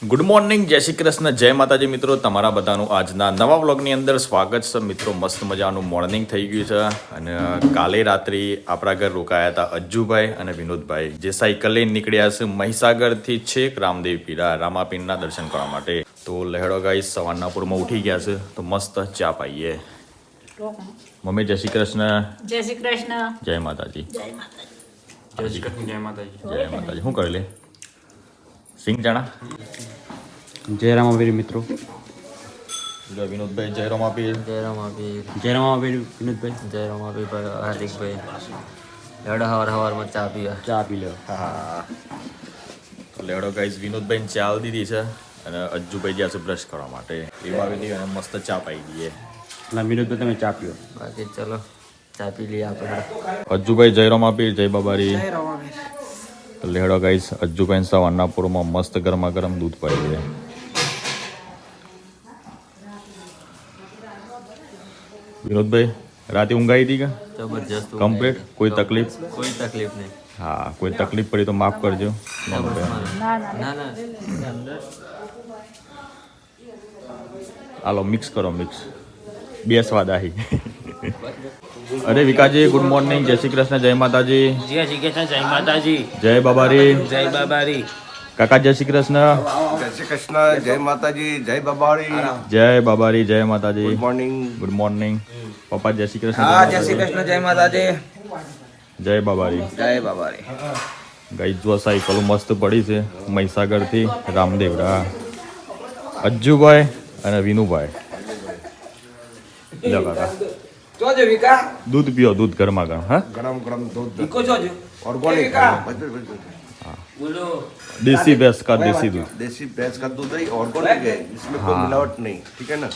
Good morning, જય શ્રી કૃષ્ણ, જય માતાજી મિત્રો. તમારા બધાનું આજના નવા વ્લોગની અંદર સ્વાગત છે મિત્રો. મસ્ત મજાનું મોર્નિંગ થઈ ગયું છે અને કાલે રાત્રે આપણા ઘર રોકાયા હતા અજ્જુભાઈ અને વિનોદભાઈ, જે સાયકલ લઈને નીકળ્યા છે મહીસાગરથી છેક રામદેવ પીરા રામાપીરના દર્શન કરવા માટે. તો લહેડો ગાઈસ સવારના પૂરમાં ઉઠી ગયા છે, તો મસ્ત ચા પાઈએ. મમ્મી જય શ્રી કૃષ્ણ. જય શ્રી કૃષ્ણ. જય માતાજી. જય માતાજી. જય શ્રી કૃષ્ણ. જય માતાજી. જય માતાજી. શું કરી લે સિંગ ચણા. જય રામાવીર મિત્રો. વિનોદભાઈ જય રામાપીર. જય રામાવીર વિનોદભાઈ. જય રમાભાઈ હાર્દિકભાઈ લેડો હવારમાં ચા પીવા. ચા પી લો. હા, તો લેડો ગાઈઝ વિનોદભાઈ ચા આલી દીધી છે અને અજ્જુભાઈ જ્યાં છે બ્રશ કરવા માટે એ આવી દઈએ અને મસ્ત ચા પાઈ દઈએ. ના વિનોદભાઈ તમે ચા પીઓ. બાકી ચલો ચા પી લઈએ આપણે. અજ્જુભાઈ જય રામાપીર. જય બાબારી. તો લેડો ગાઈઝ અજ્જુભાઈ સવારના પૂરમાં મસ્ત ગરમા ગરમ દૂધ પાઈ દઈએ. વિનોદભાઈ રાતે ઊંઘ આવી હતી કે જબરજસ્ત કમ્પ્લીટ? કોઈ તકલીફ? કોઈ તકલીફ નહીં. હા, કોઈ તકલીફ પડી તો માફ કરજો. ના ના હાલો મિક્સ કરો, મિક્સ. બે સ્વાદ આહી. અરે વિકાજી ગુડ મોર્નિંગ, જય શ્રી કૃષ્ણ, જય માતાજી. જય શ્રી કૃષ્ણ, જય માતાજી. જય બાબારી. જય બાબારી. કાકા જય શ્રી કૃષ્ણ. જય શ્રી કૃષ્ણ, જય માતાજી, જય બાબારી. જય બાબારી. જય માતાજી. Good morning. Good morning. પપ્પા જય શ્રી કૃષ્ણ. હા, જય શ્રી કૃષ્ણ, જય માતાજી. જય બાબારી. જય બાબારી. ગાઈ જો સાયકલો મસ્ત પડી છે મહીસાગરથી રામદેવરા. અજ્જુભાઈ અને વિનુભાઈ. લો કાકા જોજો વિકા. દૂધ પીઓ, દૂધ ગરમા ગરમ. હા, ગરમ ગરમ दूध વિકો જોજો. ऑर्गेनिक બોલો. देसी भैंस का देसी दूध. देसी भैंस का दूध है, ऑर्गेनिक है, इसमें कोई मिलावट नहीं. ठीक है ना?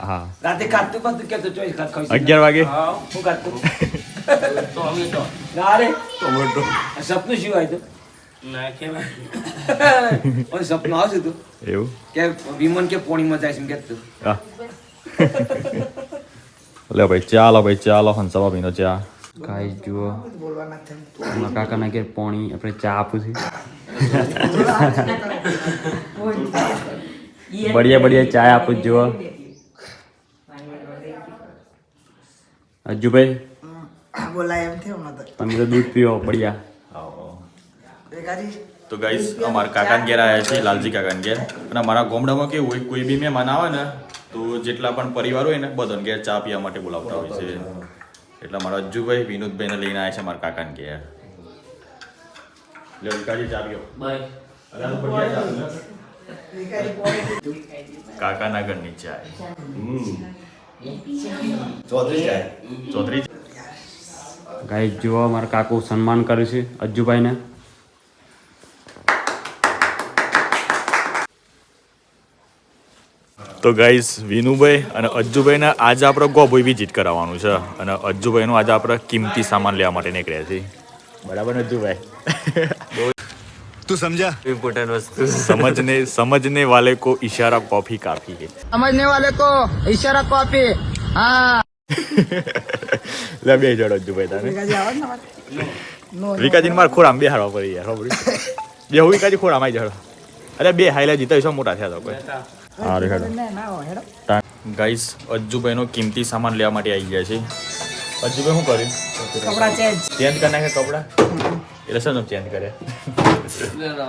હા, રાતે કાતું કાતું કેતો ચોઈસ ખાત ખાઈ. 11 વાગે. હા, હું કાતું. તો હવે તો. ના રે. टोमेटो આ સપનું શું આવ્યું તું? ના કેવાય. ઓય સપનું આવશે તું એવું. કે વિમન કે પોણીમાં જાય છે એમ કેતું. હા. લે ભાઈ ચા લો, ભાઈ ચા લો. હંસાબા ભાઈનો ચા. ગાઈ જુઓ મારા કાકાના ઘેર પોણી આપણે ચા આપું છું. બઢિયા બઢિયા ચા આપું જ જુઓ. અજ્જુભાઈ બોલાય એમ થયું હમણાં તો. તમે તો દૂધ પીઓ બઢિયા. ભેગાજી તો ગાઈસ અમારા કાકાને ઘેર આવ્યા છે, લાલજી કાકાને ઘેર. અને અમારા ગામડામાં કેવું હોય, કોઈ બી મહેમાન આવે ને તો જેટલા પણ પરિવાર હોય ને બધાને ઘેર ચા પીવા માટે બોલાવતા હોય છે. એટલે અમારા અજ્જુભાઈ વિનોદભાઈને લઈને આવ્યા છે અમારા કાકાને ઘેર. લે વિકાજી ચા પીઓ. બાય. કાકાના ઘરની ચા. चौधरी चाय. ચૌધરી. ગાઈ જુઓ મારા કાકુ સન્માન કરે છે અજ્જુભાઈને. તો ગાઈસ વિનુભાઈ અને અજ્જુભાઈને આજે આપણે ગોભોઈ વિઝિટ કરાવવાનું છે અને અજ્જુભાઈનું આજે આપણે કિંમતી સામાન લેવા માટે નીકળ્યા છીએ. બરાબર ને અજ્જુભાઈ? तू समझा? ઇમ્પોર્ટન્ટ વસ્તુ. समझने वाले को इशारा कॉफी काफी है. સમજને વાલે કો ઈશારા કોપી. હા લે બે જણ અજ્જુભાઈ તારે. ભેગાજી આવો ને અમારે. વિકાજીને મારે ખોરામાં બેહાડવા પડી યાર. ખબર બે હું વિકાજી ખોરામાં આવી જડો. અરે બે હાઈલા જીતા શું મોટા થયા તો કોઈ. હા રે હેડો. ના હો હેડો. ગાઈસ અજ્જુભાઈનો કિંમતી સામાન લેવા માટે આવી ગયા છે. અજ્જુભાઈ શું કર્યું? કપડા ચેન્જ. ચેન્જ કરી નાખે કપડા? એટલે શું ચેન્જ કરે?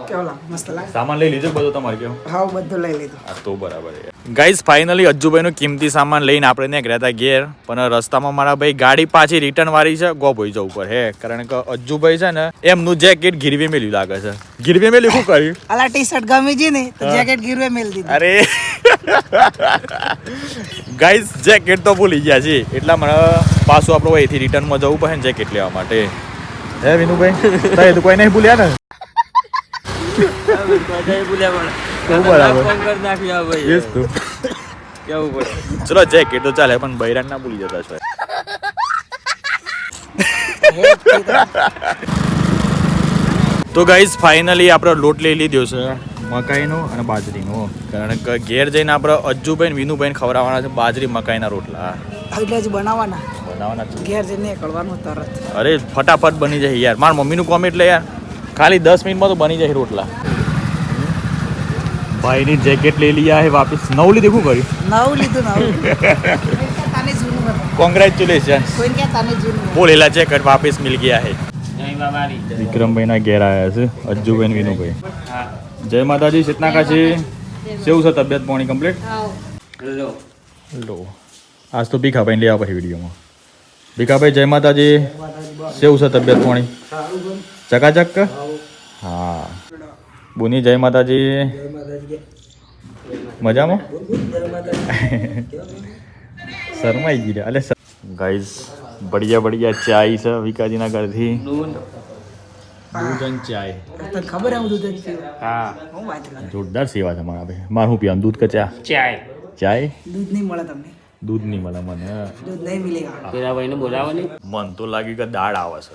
કેવલા મસ્ત લાગે. સામાન લઈ લીધું બધું તમારે કેવું? હાવ બધું લઈ લીધું. હા તો બરાબર. ગાઈઝ ફાઇનલી અજ્જુભાઈનો કિંમતી સામાન લઈને આપણે નીકળ્યા હતા ઘેર, પણ રસ્તામાં મારા ભાઈ ગાડી પાછી રિટર્ન વાળી છે ગોભોઈ જવું પર હે, કારણ કે અજ્જુભાઈ છે ને એમનું જેકેટ ગીરવે મેલ્યું લાગે છે. ગીરવે મેલ્યું શું કર્યું? અલા ટી શર્ટ ગમી જી ને તો જેકેટ ગીરવે મેલ દીધું. અરે ગાઈઝ જેકેટ તો ભૂલી ગયા છે, એટલા મને પાછું આપણે અહીંથી રિટર્નમાં જવું પડે ને જેકેટ લેવા માટે. હે વિનુભાઈ તો કોઈ નહીં ભૂલ્યા ને? બરાબર. યસ તું કેવું પડે. ચલો જેકેટ તો ચાલે પણ બૈરાન ના ભૂલી જતા છે. તો ગાઈઝ ફાઇનલી આપણે લોટ લઈ લીધો છે મકાઈનો અને બાજરીનો, કારણ કે ઘેર જઈને આપણે અજ્જુભાઈ વિનુભાઈને ખવડાવવાના છે બાજરી મકાઈના રોટલા. એટલે જ બનાવવાના બનાવવાના. ઘેર જઈને નીકળવાનું તરત. અરે ફટાફટ બની જાય યાર. મારા મમ્મીનું કોમ એટલે યાર ખાલી 10 મિનિટમાં તો બની જાય રોટલા. ભાઈની જેકેટ લઈ लिया है वापस નવું લીધું શું કર્યું નવું લીધું નવું તાને જૂનું હતું કોંગ્રેચ્યુલેશન કોઈ કે તાને જૂનું वो लेला जैकेट वापस मिल गया है જય બાબારી વિક્રમભાઈ ના ઘેર આવ્યા છે અજ્જુભાઈ વિનુભાઈ જય માતાજી ચેતના કાશી કેવું છે તબિયત પાણી કમ્પ્લીટ લો લો આજ તો ભીખાભાઈ લેવા પછી વિડીયોમાં ભીખાભાઈ જય માતાજી કેવું છે તબિયત પાણી ચકાચક હા બોની જય માતાજી મજામાં શરમાઈ ગઈ અલે ગાઈઝ बढ़िया बढ़िया चाय છે વિકાજીના ઘરથી દૂધ અને ચાય તને ખબર હે હું દૂધ જ પીવું હા હું વાત કરું જોરદાર સેવા છે મારા ભાઈ મારું શું પીવાનું દૂધ કે ચા ચાય ચાય દૂધ નહીં મળે તમને દૂધ નહીં મળે મને દૂધ નહીં મિલેગા પેલા ભાઈને બોલાવો ને મન તો લાગ્યું કે દાળ આવે છે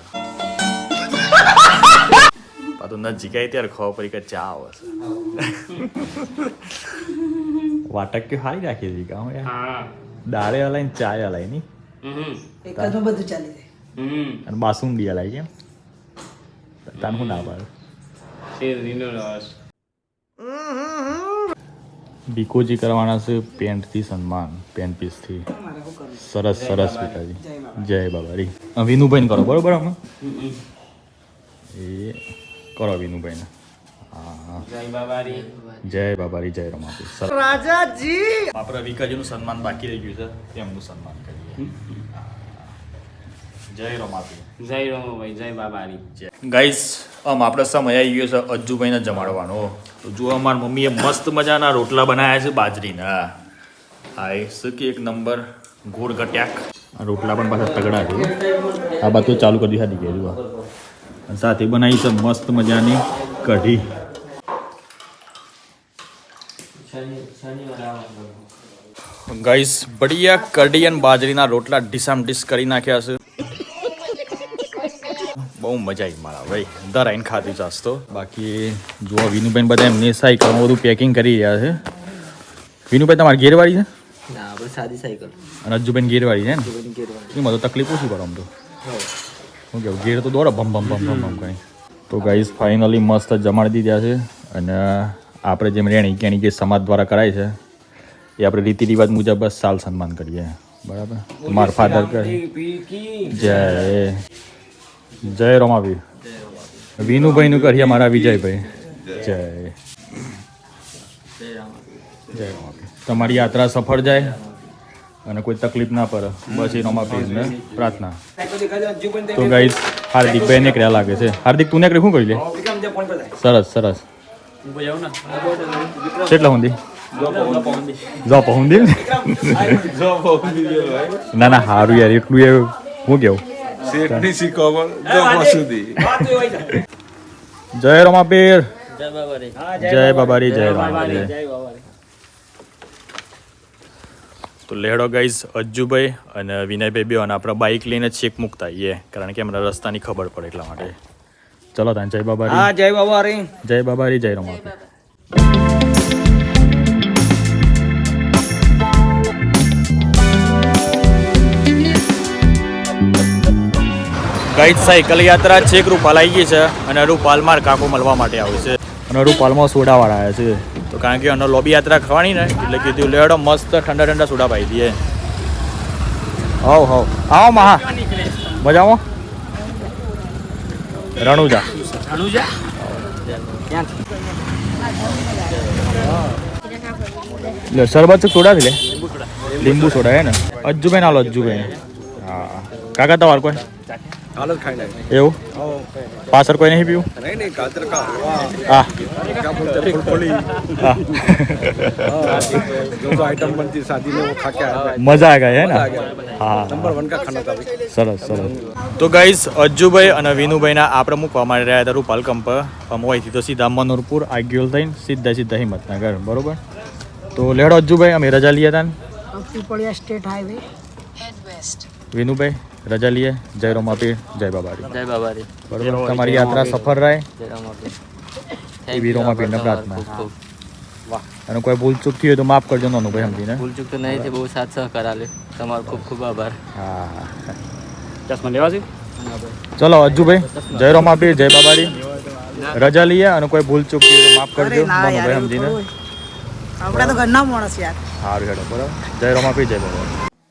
પાછું નજીક આવી ત્યારે ખબર પડી કે ચા આવે છે વાટક કે હારી રાખી હતી કામ યાર હા દાળે હલાઈ ચાય હલાઈ ની એક જ બધું ચાલી જાય અને બાસુંદી હલાઈ કેમ તાન શું ના પાડે શેરડીનો રસ બીકોજી કરવાના છે પેન્ટથી સન્માન પેન્ટ પીસથી સરસ સરસ પિતાજી જય બાબારી વિનુભાઈને કરો બરોબર અમે એ કરો વિનુભાઈને હા જય બાબારી જય બાબારી જય રમાપી રાજાજી આપણે વિકાજીનું સન્માન બાકી રહી ગયું છે એમનું સન્માન કરીએ જય રમાપી જય રમાભાઈ જય બાબારી ગાઈસ આપણે સમય આવી ગયો છે અજ્જુભાઈને જમાડવાનો તો જો અમારી મમ્મીએ મસ્ત મજાના રોટલા બનાવ્યા છે બાજરીના હા એ શું કે એક નંબર ગોળ ગટ્યાક આ રોટલા પણ પાછા તગડા છે આ બધું ચાલુ કરી દીધી કે જુઓ અને સાથે બનાવી છે મસ્ત મજાની કઢી ગાઈસ બઢિયા કઢી અને બાજરીના રોટલા ડીસામ ડીશ કરી નાખ્યા છે બહુ મજા આવી મારા ભાઈ દર આઈને ખાધી ચાસ તો બાકી જુઓ વિનુભાઈ બધા એમની સાયકલમાં બધું પેકિંગ કરી રહ્યા છે વિનુભાઈ તમારી ગેરવાળી છે ના આપણે સાદી સાયકલ અને અજ્જુભાઈ ગેરવાળી છે ને એમાં તો તકલીફ ઓછી કરો આમ તો શું કેવું ગેર તો દોડો ભમ ભમ ભમ ભમ ભમ કરી તો ગાઈસ ફાઇનલી મસ્ત જમાડી દીધા છે અને આપણે જેમ રેણી કેણી જે સમાજ દ્વારા કરાય છે એ આપણે રીતિ રિવાજ મુજબ બસ સાલ સન્માન કરીએ બરાબર માર ફાધર કરે જય જય રમાવીર વિનુભાઈનું કરીએ મારા વિજયભાઈ જય જય રમાવીર તમારી યાત્રા સફળ જાય અને કોઈ તકલીફ ના પડે બસ એ રમાવીરને પ્રાર્થના તો ગાઈસ હાર્દિકભાઈ નેકર્યા લાગે છે હાર્દિક તું નેકરે શું કરી લે સરસ સરસ કેટલા હુંદી જો પહોંચી ના ના સારું યાર એટલું એ હું કેવું જય રમાપીર જય બાબારી જય રમાપીર તો લેડો ગાઈઝ અજ્જુભાઈ અને વિનયભાઈ બે અને આપણે બાઇક લઈને ચેક મૂકતા આવીએ કારણ કે અમને રસ્તાની ખબર પડે એટલા માટે ચલો તાન જય બાબારી હા જય બાબારી જય બાબારી જય રમાપીર ગાઈડ સાયકલ યાત્રા છેક રૂપાલ આવી ગઈ છે અને રૂપાલમાં કાકો મળવા માટે આવે છે અને રૂપાલમાં સોડાવાળા આવ્યા છે તો કારણ કે અને લોબી યાત્રા ખાવાની ને એટલે કીધું લેડો મસ્ત ઠંડા ઠંડા સોડા પાઈ દઈએ હવ હવ આવો મહા મજામાં રણુજા લે શરબત સોડા થી લે લીંબુ સોડા હે ને અજ્જુભાઈ ના લો અજ્જુભાઈ હા કાકા તમારે કોઈ हालत खाई ना એવું પાછળ કોઈ નહીં પીવું नहीं नहीं गाजर का હા क्या बोलते हैं फुलफुली હા जो आइटम बनती है शादी में वो खा के आया મજા આ ગઈ હે ને હા नंबर 1 का खाना था भाई સરસ સરસ તો ગાઈસ અજ્જુભાઈ અને વિનુભાઈના આપણે મૂકવા માટે રહ્યા હતા રૂપાલ કંપ અહીંથી તો સીધા મનોરપુર આગિયોલ થઈને સીધા હિંમતનગર બરોબર તો લેડો અજ્જુભાઈ અમે રજા લઈએ હતા પીપળિયા સ્ટેટ હાઈવે વિનુભાઈ રજા લઈએ જય રમાપીર જય બાબારી જય બાબારી બરોબર તમારી યાત્રા સફળ રહે જય રમાપીર એવી રમાપીરને પ્રાર્થના અને કોઈ ભૂલ ચૂક થઈ હોય તો માફ કરજો નોનું ભાઈ સમજીને ભૂલ ચૂક તો નહીં થઈ બહુ સાથ સહકાર આલે તમારો ખૂબ ખૂબ આભાર હા ચશ્મા લેવા છે ચલો અજ્જુભાઈ જય રમાપીર જય બાબારી રજા લઈએ અને કોઈ ભૂલ ચૂક થઈ હોય તો માફ કરજો નોનું ભાઈ સમજીને આપણા તો ઘરના માણસ યાર. સારું હેડો બરાબર. જય રમાપી જય બાબા.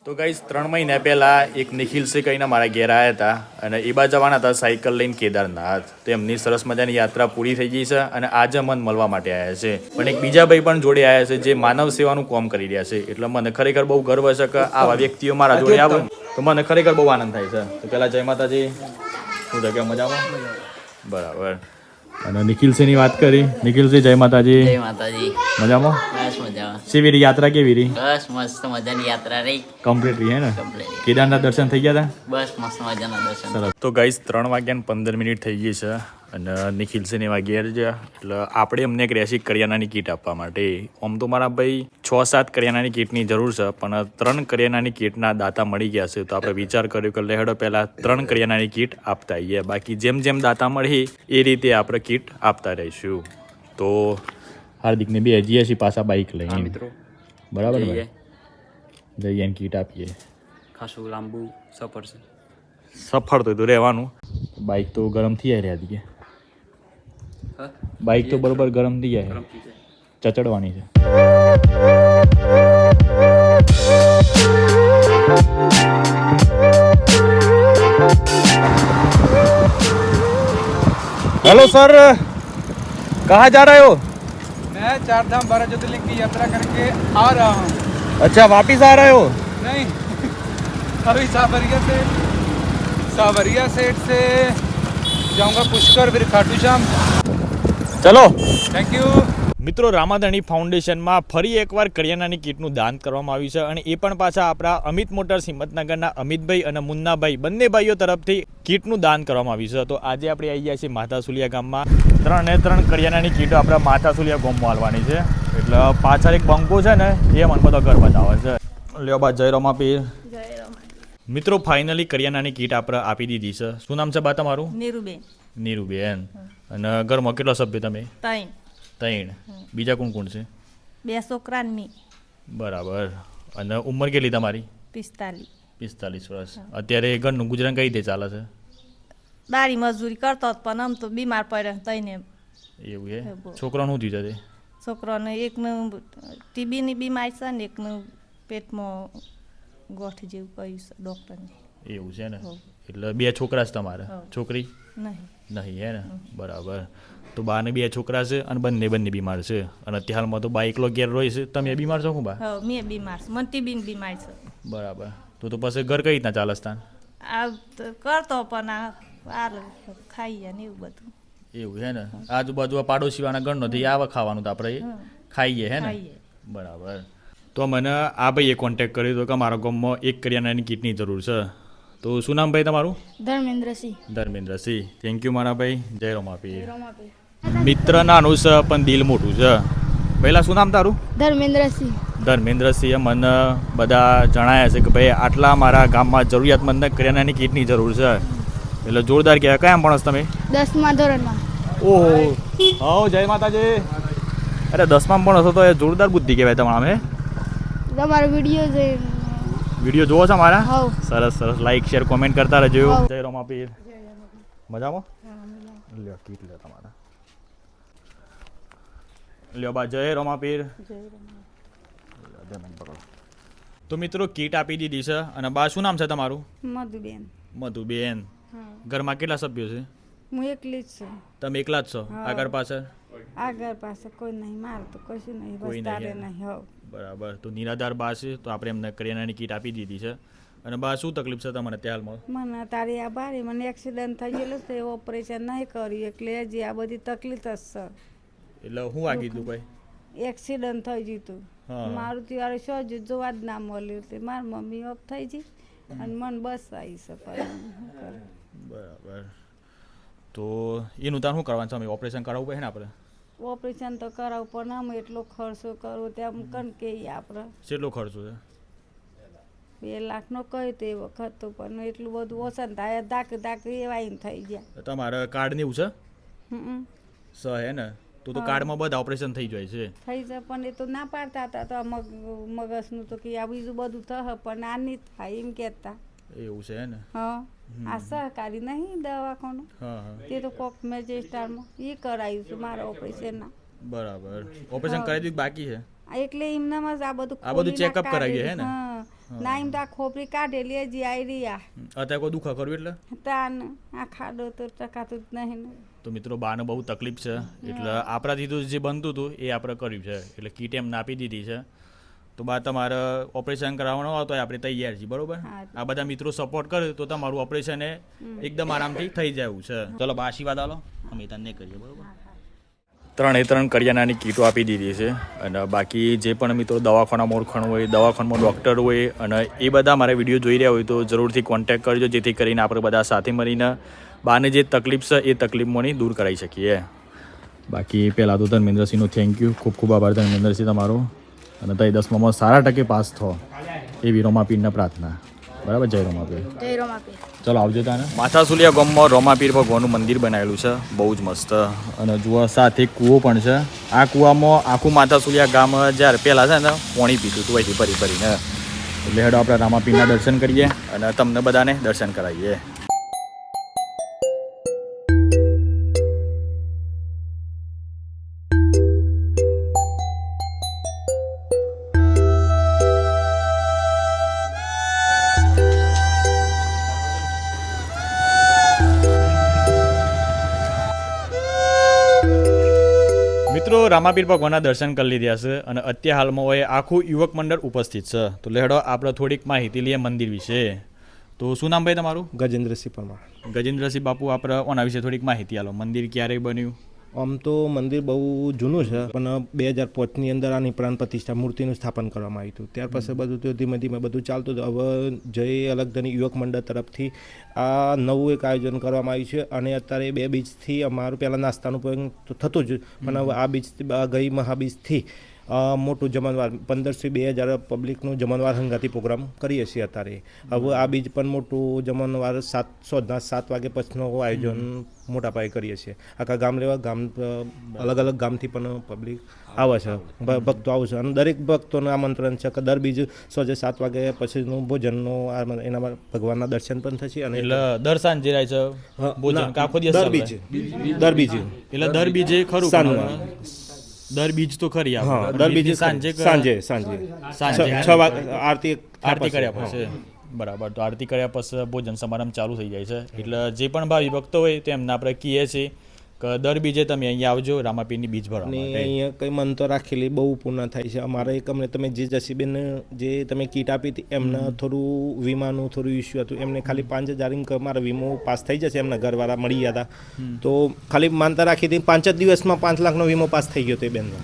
તો ગાઈસ 3 મહિના પહેલાં એક નિખિલ છે કહીને મારા ઘેર આવ્યા હતા અને એ બાજુ જવાના હતા સાયકલ લઈને કેદારનાથ. તો એમની સરસ મજાની યાત્રા પૂરી થઈ ગઈ છે અને આજે મને મળવા માટે આવ્યા છે. પણ એક બીજા ભાઈ પણ જોડે આવ્યા છે જે માનવ સેવાનું કામ કરી રહ્યા છે. એટલે મને ખરેખર બહુ ગર્વ છે કે આવા વ્યક્તિઓ મારા જોડે આવે તો મને ખરેખર બહુ આનંદ થાય છે. તો પહેલાં જય માતાજી. શું થાય કે મજામાં? બરાબર. અને નિખિલસિંહની વાત કરી. નિખિલસિંહ જય માતાજી. જય માતાજી. મજામાં? બસ મજામાં. કેવી રહી યાત્રા? કેવી રહી? બસ મસ્ત મજાની યાત્રા રહી. કમ્પ્લીટ રહી હે ને? કમ્પ્લીટ. કેદારનાથ દર્શન થઈ ગયા હતા? બસ મસ્ત મજાના દર્શન. સરસ. તો ગાઈસ 3:15 થઈ ગઈ છે અને નિખિલ છે ને એવા ઘેર છે. એટલે આપણે એમને એક રેસી કરિયાણાની કીટ આપવા માટે આમ તો મારા ભાઈ 6-7 કરિયાણાની કીટની જરૂર છે પણ 3 કરિયાણાની કીટના દાતા મળી ગયા છે. તો આપણે વિચાર કર્યો કે લેહડો પહેલાં 3 કરિયાણાની કીટ આપતા આવીએ. બાકી જેમ જેમ દાતા મળી એ રીતે આપણે કીટ આપતા રહીશું. તો હાર્દિકને બે જઈએ છીએ પાછા બાઇક લઈને મિત્રો બરાબર ને જઈએ. ભાઈ? જઈએ કીટ આપીએ. ખાસું લાંબુ સફર છે. સફળ તો રહેવાનું. બાઇક તો ગરમ થઈ જાય હાર્દિકે. બાઇક તો બરોબર ગરમ થઈ જાય. ચચડવાની છે. हेलो सर, कहाँ जा रहे हो? मैं 4 धाम 12 ज्योतिर्लिंग की यात्रा करके आ रहा हूँ. अच्छा वापिस आ रहे हो? नहीं, अभी सावरिया सेठ से जाऊंगा पुष्कर, फिर खाटू श्याम. चलो. Thank you. મિત્રો રામાધણી ફાઉન્ડેશનમાં ફરી એકવાર કરિયાણાની કીટનું દાન કરવામાં આવ્યું છે અને એ પણ પાછા આપણા અમિત મોટર્સ હિંમતનગરના અમિતભાઈ અને મુન્નાભાઈ બંને ભાઈઓ તરફથી કીટનું દાન કરવામાં આવ્યું છે. તો આજે આપણે આવી ગયા છીએ માથાસુલિયા ગામમાં. 3 કરિયાણાની કીટો આપણા માથાસુલિયા ગામમાં હાલવાની છે. એટલે પાછળ એક બંકો છે ને એ મને બધો ઘર બતાવે છે. લ્યો બા જય રમાપીર. મિત્રો ફાઇનલી કરિયાણાની કીટ આપણે આપી દીધી છે. શું નામ છે બા તમારું? નીરુબેન. નીરુબેન. અને ઘરમાં કેટલા સભ્ય તમે? 3. બીજા કોણ કોણ છે? 2 છોકરાની. બરાબર. અને ઉંમર કેટલી તમારી? 45 વર્ષ. અત્યારે ઘરનું ગુજરાન કઈ રીતે ચાલે છે? દારી મજૂરી કરતો પણ આમ તો બીમાર પડ્યો તઈને. એવું છે. છોકરાનું શું થયું છે? છોકરાને એકનું ટીબીની બીમારી છે ને એકનું પેટમાં ગોઠ જેવું કહ્યું છે ડૉક્ટરને. એવું છે ને. એટલે 2 છોકરા છે તમારે? છોકરી નહીં હે ને? બરાબર. તો બાને 2 છોકરા છે અને બંને બીમાર છે અને અત્યારમાં તો બા એકલો ઘેર રોય છે. તમે બીમાર છો શું બા? હા મેં બીમાર છું. મને ટીબીની બીમારી છે. બરાબર. તો પછી ઘર કઈ રીતના ચાલે છે? આ તો કરતો પણ આ ખાઈએ ને એવું બધું. એવું છે ને. આજુબાજુ પાડોશીવાળા ઘર નથી આવે ખાવાનું તો આપણે ખાઈએ હે ને? બરાબર. તો મને આ ભાઈએ કોન્ટેક્ટ કર્યો હતો કે મારા ગામમાં એક કરિયાણાની કીટની જરૂર છે. તો શું નામ ભાઈ તમારું? ધર્મેન્દ્રસિંહ. થેન્ક યુ મારા ભાઈ. જય રમાપીર. મિત્ર નાનું છે પણ દિલ મોટું છે. પહેલા શું નામ તારું? ધર્મેન્દ્રસિંહ. મને બધા જણાયા છે કે ભાઈ આટલા મારા ગામમાં જરૂરિયાતમંદને કરિયાણાની કીટની જરૂર છે. એટલે જોરદાર કહેવાય. કયા માણસ તમે? 10મા ધોરણમાં. ઓહો. હા જય માતાજી. અરે 10માં પણ હશો તો એ જોરદાર બુદ્ધિ કહેવાય તમારા. તમારો વિડીયો જોવો છો મારા? હોવ. સરસ. લાઈક શેર કોમેન્ટ કરતા રહેજો. જય રમાપીર. મજામાં? લ્યો કીટ લ્યો તમારા. લ્યો બા જય રમાપીર. તો મિત્રો કીટ આપી દીધી છે અને બા શું નામ છે તમારું? મધુબેન. ઘરમાં કેટલા સભ્યો છે? હું એકલી જ છું. તમે એકલા જ છો? આગળ પાછળ કોઈ નહીં. મારે તો કશું નહીં. કોઈ નહીં. બરાબર. તો નિરાધાર બા છે તો આપણે એમને કરિયાણાની કીટ આપી દીધી છે. અને બા શું તકલીફ છે તમને ત્યારમાં? મને તારી આ બારી મને એક્સિડન્ટ થઈ ગયેલું છે. ઓપરેશન નહીં કર્યું એટલે હજી આ બધી તકલીફ જ છે. એટલે હું વાગી તું કોઈ? એક્સિડન્ટ થઈ ગયું હતું મારું. ત્યારે શું જોવા જ ના મળ્યું એટલે મારી મમ્મી ઓફ થઈ ગઈ અને મને બસ આવી છે. બરાબર. તો એનું તાર શું કરવાનું છે? ઓપરેશન કરાવવું પડે ને આપણે? ઓપરેશન તો કરાવું પણ આમ એટલો ખર્ચો કરવો તેમ કન કે આપણે કેટલો ખર્ચો છે? 2 લાખનો કહ્યું તે વખત તો પણ એટલું બધું ઓછા ને થાય દાક એવા થઈ ગયા. તમારે કાર્ડ ને એવું છે? હે ને? તો કાર્ડમાં બધા ઓપરેશન થઈ જાય છે. થઈ જાય પણ એ તો ના પાડતા હતા. તો મગજનું તો કે આ બીજું બધું થશે પણ આ નહીં થાય એમ કહેતા. એવું છે ને? હા. આ સહકારી નહીં દવાખાનું તે તો કોક મેજેસ્ટારમાં એ કરાયું છે મારા ઓપરેશનના. બરાબર. ઓપરેશન કરાવી દીધું બાકી છે? એટલે એમનામાં જ આ બધું આ બધું ખોલીને checkup કરાવીએ હે ને? હા ના એમ તો આ ખોપરી કાઢેલી હજી આવી રહ્યા અત્યારે કોઈ દુખા કરવું એટલે તાન આ ખાડો તો ટકાતું જ નહીં ને તો મિત્રો બાને બહુ તકલીફ છે એટલે આપણાથી તો જે બનતું હતું એ આપણે કર્યું છે એટલે કીટ એમને આપી દીધી છે તો બા તમારે ઓપરેશન કરાવવાનો હોય તો આપણે તૈયાર છીએ બરોબર આ બધા મિત્રો સપોર્ટ કરે તો તમારું ઓપરેશન એ એકદમ આરામથી થઈ જાય એવું છે ચલો બા આશીર્વાદ આલો અમે તને કરીએ બરોબર 3 કરિયાણાની કીટો આપી દીધી છે અને બાકી જે પણ મિત્રો દવાખાનામાં ઓળખાણ હોય દવાખાનામાં ડૉક્ટર હોય અને એ બધા મારા વિડીયો જોઈ રહ્યા હોય તો જરૂરથી કોન્ટેક્ટ કરજો જેથી કરીને આપણે બધા સાથે મળીને બાને જે તકલીફ છે એ તકલીફમાંની દૂર કરાવી શકીએ બાકી પહેલાં તો ધર્મેન્દ્રસિંહનો થેન્ક યુ ખૂબ ખૂબ આભાર ધર્મેન્દ્રસિંહ તમારો અને તઈ 10મામાં સારા ટકે પાસ થો એવી રોમાપીરના પ્રાર્થના બરાબર જય રોમાપીર ચલો આવજો તાને માથાસુલિયા ગામમાં રોમાપીર ભગવાનનું મંદિર બનાવેલું છે બહુ જ મસ્ત અને જુઓ સાથે કૂવો પણ છે આ કૂવામાં આખું માથાસુલિયા ગામ જ્યારે પહેલાં છે ને પાણી પીતું હતું અહીંથી ભરી ભરીને એટલે હેડો આપણે રામાપીરના દર્શન કરીએ અને તમને બધાને દર્શન કરાવીએ મિત્રો રામાપીર ભગવાનના દર્શન કરી લીધા છે અને અત્યારે હાલમાં હોય આખું યુવક મંડળ ઉપસ્થિત છે તો લેડો આપણે થોડીક માહિતી લઈએ મંદિર વિશે તો શું નામ ભાઈ તમારું ગજેન્દ્રસિંહ પરમાર ગજેન્દ્રસિંહ બાપુ આપણે ઓના વિશે થોડીક માહિતી આલો મંદિર ક્યારે બન્યું આમ તો મંદિર બહુ જૂનું છે પણ 2005ની અંદર આની પ્રાણ પ્રતિષ્ઠા મૂર્તિનું સ્થાપન કરવામાં આવ્યું હતું ત્યાર પછી બધું તો ધીમે ધીમે બધું ચાલતું હતું હવે જય અલગધની યુવક મંડળ તરફથી આ નવું એક આયોજન કરવામાં આવ્યું છે અને અત્યારે 2 બીજથી અમારું પહેલાં નાસ્તાનું પણ થતું જ પણ હવે આ બીજ ગઈ મહાબીજથી મોટું જમણવાર 1500-2000 પબ્લિકનું જમણવાર હંગાથી પ્રોગ્રામ કરીએ છીએ અત્યારે હવે આ બીજ પણ મોટું જમણવાર 7 વાગે પછીનું આયોજન મોટા પાયે કરીએ છીએ આખા ગામ લેવા ગામ અલગ અલગ ગામથી પણ પબ્લિક આવે છે ભક્તો આવે છે અને દરેક ભક્તોને આમંત્રણ છે કે દર બીજ સાંજે 7 વાગે પછીનું ભોજનનું એના ભગવાનના દર્શન પણ થશે અને એટલે દર સાંજે રહે છે ભોજન આખો દિવસ દર બીજ એટલે દર બીજે ખરું દર બીજ તો ખરી હા દર બીજ સાંજે 6 વાગે આરતી કર્યા પછી બરાબર તો આરતી કર્યા પછી ભોજન સમારંભ ચાલુ થઈ જાય છે એટલે જે પણ ભાવિ ભક્તો હોય તો એમને આપણે કહીએ છીએ કે દર બીજે તમે અહીંયા આવજો રામાપીરની બીજ ભરવા માટે અહીંયા કંઈ મન તો રાખેલી બહુ પૂર્ણ થાય છે અમારે એક અમને તમે જે જસીબેન જે તમે કીટ આપી હતી એમને થોડું વીમાનું થોડું ઇસ્યુ હતું એમને ખાલી 5000 મારો વીમો પાસ થઈ જશે એમના ઘરવાળા મળી ગયા હતા તો ખાલી માનતા રાખી હતી 5 જ દિવસમાં 5 લાખનો વીમો પાસ થઈ ગયો હતો એ બેનનો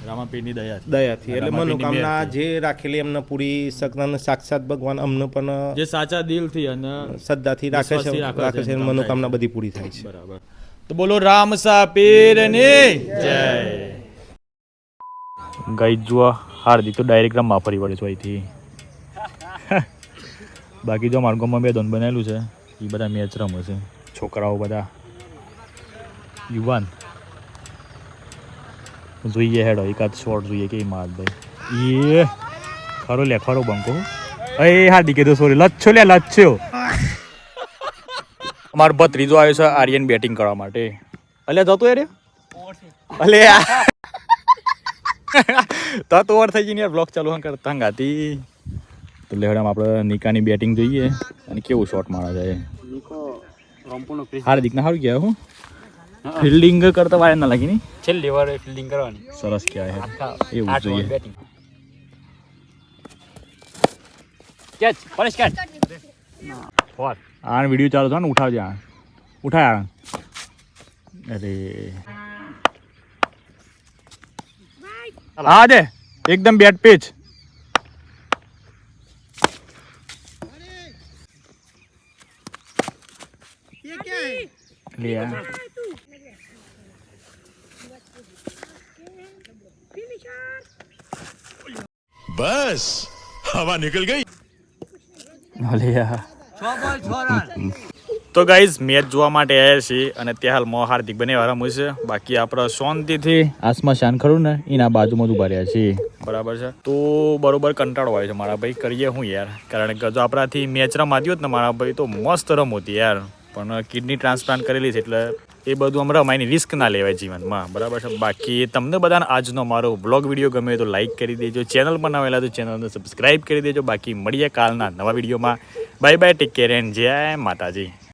રામાપીરની દયાથી એટલે મનોકામના જે રાખેલી એમને પૂરી શકના સાક્ષાત ભગવાન અમને પણ જે સાચા દિલથી અને શ્રદ્ધાથી રાખે છે મનોકામના બધી પૂરી થાય છે બરાબર તો બોલો રામસા પીરની જય ગઈ જુઓ હાર્દિક તો ડાયરેક્ટ રમવા ફરી વળે છે અહીંથી બાકી જો મારા ગામમાં 2 દોન બનેલું છે એ બધા મેચ રમે છે છોકરાઓ બધા યુવાન જોઈએ હેડો એકાદ શોર્ટ જોઈએ કે માર ભાઈ એ ખરો લે ખરો બંકો એ હાર્દિકે તો સોરી લચ્છો લે લચ્છો અમારો ભત્રીજો આવ્યો છે આર્યન બેટિંગ કરવા માટે અલ્યા જતો રે અલે તો ઓવર થઈ ગઈ ને યાર બ્લોક ચાલુ કરતા હંગાતી તો લેવડામાં આપણે નિકાની બેટિંગ જોઈએ અને કેવું શોટ મારા જાય હાર્દિકને સારું કહેવાય હું ફિલ્ડિંગ કરતા વાર ના લાગી ની છેલ્લી વાર ફિલ્ડિંગ કરવાની સરસ કહેવાય એવું જોઈએ કેચ પરેશ કેચ ફોર આ વિડીયો ચાલુ થયો ને ઉઠાવજે આ ઉઠાય અરે હા દે એકદમ બેટ પેચ बस हवा निकल गई તો ગાઈઝ મેચ જોવા માટે આવ્યા છીએ અને ત્યાં હાલમાં હાર્દિક બને રમવું છે બાકી આપણે શાંતિથી આસમાં શાન ખરું ને એના બાજુમાં જ ઉભા રહ્યા છીએ બરાબર છે તો બરોબર કંટાળો આવે છે મારા ભાઈ કરીએ હું યાર કારણ કે જો આપણાથી મેચ રમાતી હોત ને મારા ભાઈ તો મસ્ત રમતી યાર પણ કિડની ટ્રાન્સપ્લાન્ટ કરેલી છે એટલે એ બધું હમણાં રમાયની રિસ્ક ના લેવાય જીવનમાં, બરાબર છે. બાકી તમને બધાને આજનો મારો બ્લોગ વિડીયો ગમે તો લાઇક કરી દેજો, ચેનલ પર નવેલા તો ચેનલને સબસ્ક્રાઈબ કરી દેજો. બાકી મળીએ કાલના નવા વિડીયોમાં. Bye bye, take care and જય માતાજી.